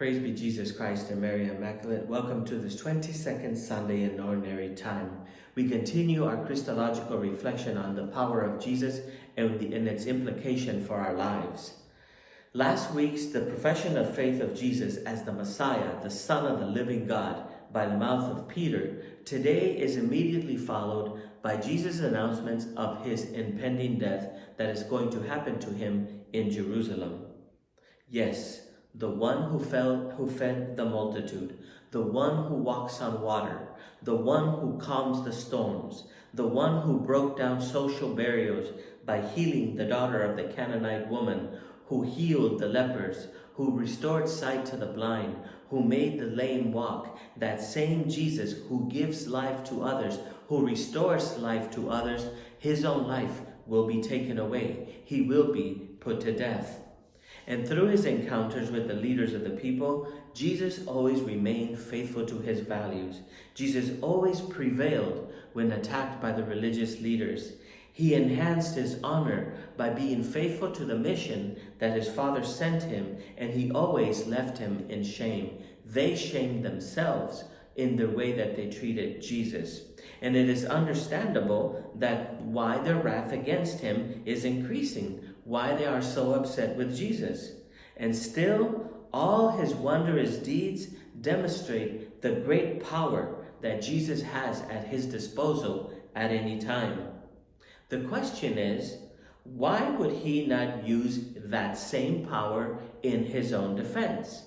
Praise be Jesus Christ and Mary Immaculate. Welcome to this 22nd Sunday in Ordinary Time. We continue our Christological reflection on the power of Jesus and its implication for our lives. Last week's the profession of faith of Jesus as the Messiah, the Son of the living God, by the mouth of Peter, today is immediately followed by Jesus' announcements of his impending death that is going to happen to him in Jerusalem. Yes, the one who fed the multitude, the one who walks on water, the one who calms the storms, the one who broke down social barriers by healing the daughter of the Canaanite woman, who healed the lepers, who restored sight to the blind, who made the lame walk, that same Jesus who gives life to others, who restores life to others, his own life will be taken away. He will be put to death. And through his encounters with the leaders of the people, Jesus always remained faithful to his values. Jesus always prevailed when attacked by the religious leaders. He enhanced his honor by being faithful to the mission that his Father sent him, and he always left him in shame. They shamed themselves in the way that they treated Jesus. And it is understandable that why their wrath against him is increasing, why they are so upset with Jesus. And still, all his wondrous deeds demonstrate the great power that Jesus has at his disposal at any time. The question is, why would he not use that same power in his own defense?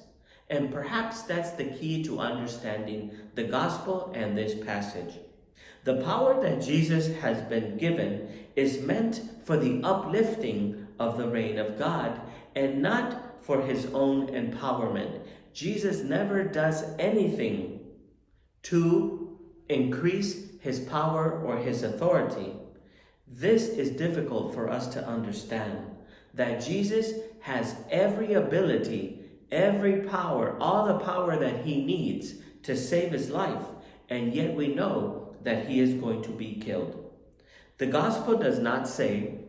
And perhaps that's the key to understanding the gospel and this passage. The power that Jesus has been given is meant for the uplifting of the reign of God and not for his own empowerment. Jesus never does anything to increase his power or his authority. This is difficult for us to understand, that Jesus has every ability, every power, all the power that he needs to save his life, and yet we know that he is going to be killed. The gospel does not say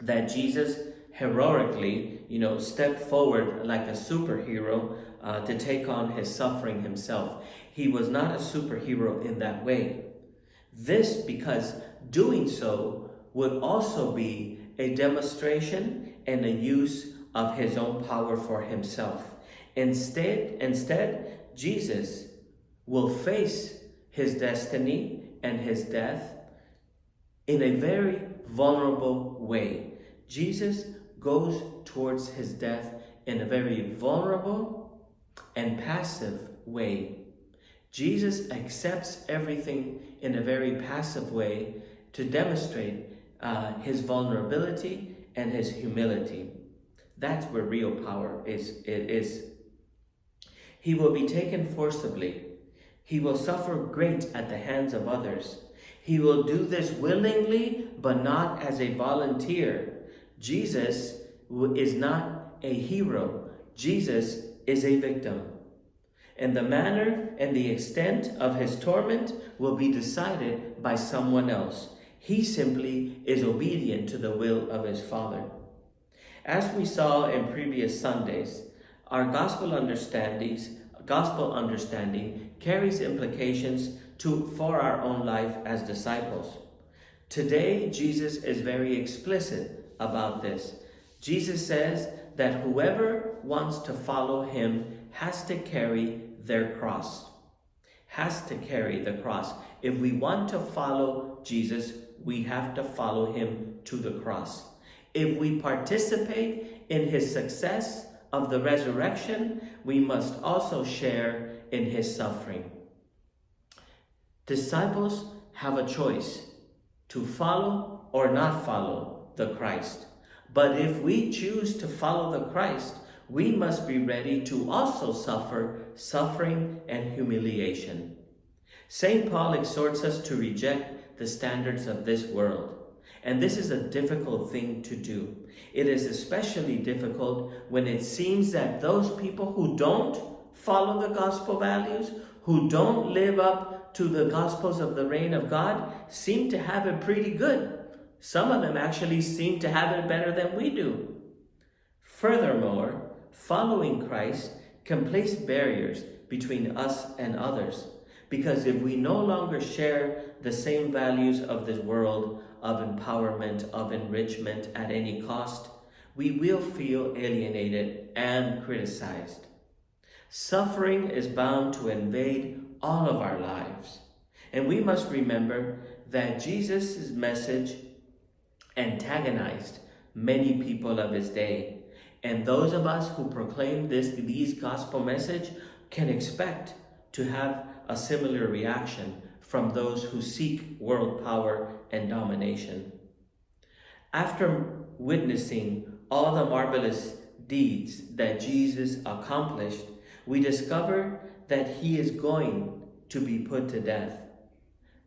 that Jesus heroically, stepped forward like a superhero to take on his suffering himself. He was not a superhero in that way. This because doing so would also be a demonstration and a use of his own power for himself. Instead, Jesus will face his destiny and his death in a very vulnerable way. Jesus goes towards his death in a very vulnerable and passive way. Jesus accepts everything in a very passive way to demonstrate his vulnerability and his humility. That's where real power is. He will be taken forcibly. He will suffer great at the hands of others. He will do this willingly, but not as a volunteer. Jesus is not a hero. Jesus is a victim. And the manner and the extent of his torment will be decided by someone else. He simply is obedient to the will of his Father. As we saw in previous Sundays, our gospel understanding carries implications for our own life as disciples. Today, Jesus is very explicit about this. Jesus says that whoever wants to follow him has to carry their cross. Has to carry the cross. If we want to follow Jesus, we have to follow him to the cross. If we participate in his success of the resurrection, we must also share in his suffering. Disciples have a choice to follow or not follow the Christ. But if we choose to follow the Christ, we must be ready to also suffer suffering and humiliation. St. Paul exhorts us to reject the standards of this world. And this is a difficult thing to do. It is especially difficult when it seems that those people who don't follow the gospel values, who don't live up to the gospels of the reign of God, seem to have it pretty good. Some of them actually seem to have it better than we do. Furthermore, following Christ can place barriers between us and others. Because if we no longer share the same values of this world of empowerment, of enrichment at any cost, we will feel alienated and criticized. Suffering is bound to invade all of our lives. And we must remember that Jesus' message antagonized many people of his day. And those of us who proclaim these gospel message can expect to have a similar reaction from those who seek world power and domination. After witnessing all the marvelous deeds that Jesus accomplished, we discover that he is going to be put to death.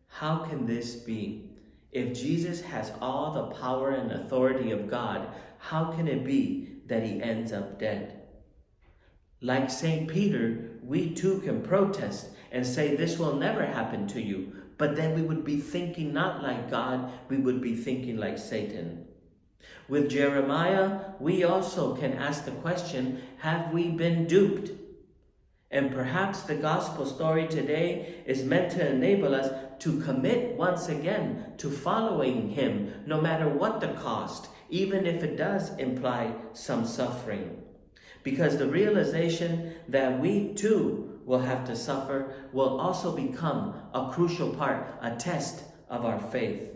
How can this be? If Jesus has all the power and authority of God, how can it be that he ends up dead? Like St. Peter, we too can protest and say, this will never happen to you. But then we would be thinking not like God, we would be thinking like Satan. With Jeremiah, we also can ask the question, have we been duped? And perhaps the gospel story today is meant to enable us to commit once again to following him, no matter what the cost, even if it does imply some suffering. Because the realization that we too will have to suffer will also become a crucial part, a test of our faith.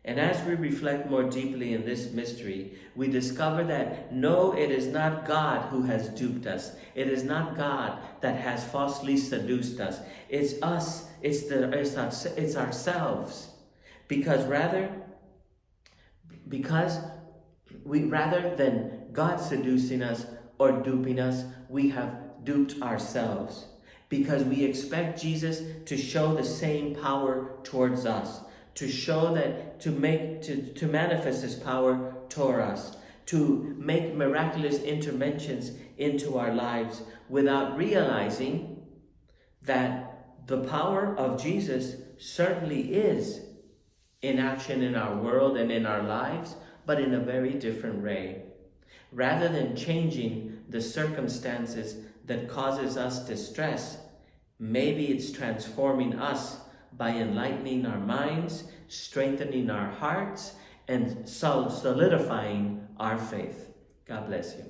And as we reflect more deeply in this mystery, we discover that no, it is not God who has duped us. It is not God that has falsely seduced us. It's us. It's ourselves. Because rather than God seducing us or duping us, we have duped ourselves. Because we expect Jesus to show the same power towards us, to show that, to manifest his power toward us, to make miraculous interventions into our lives without realizing that the power of Jesus certainly is in action in our world and in our lives, but in a very different way. Rather than changing the circumstances that causes us distress, maybe it's transforming us by enlightening our minds, strengthening our hearts, and solidifying our faith. God bless you.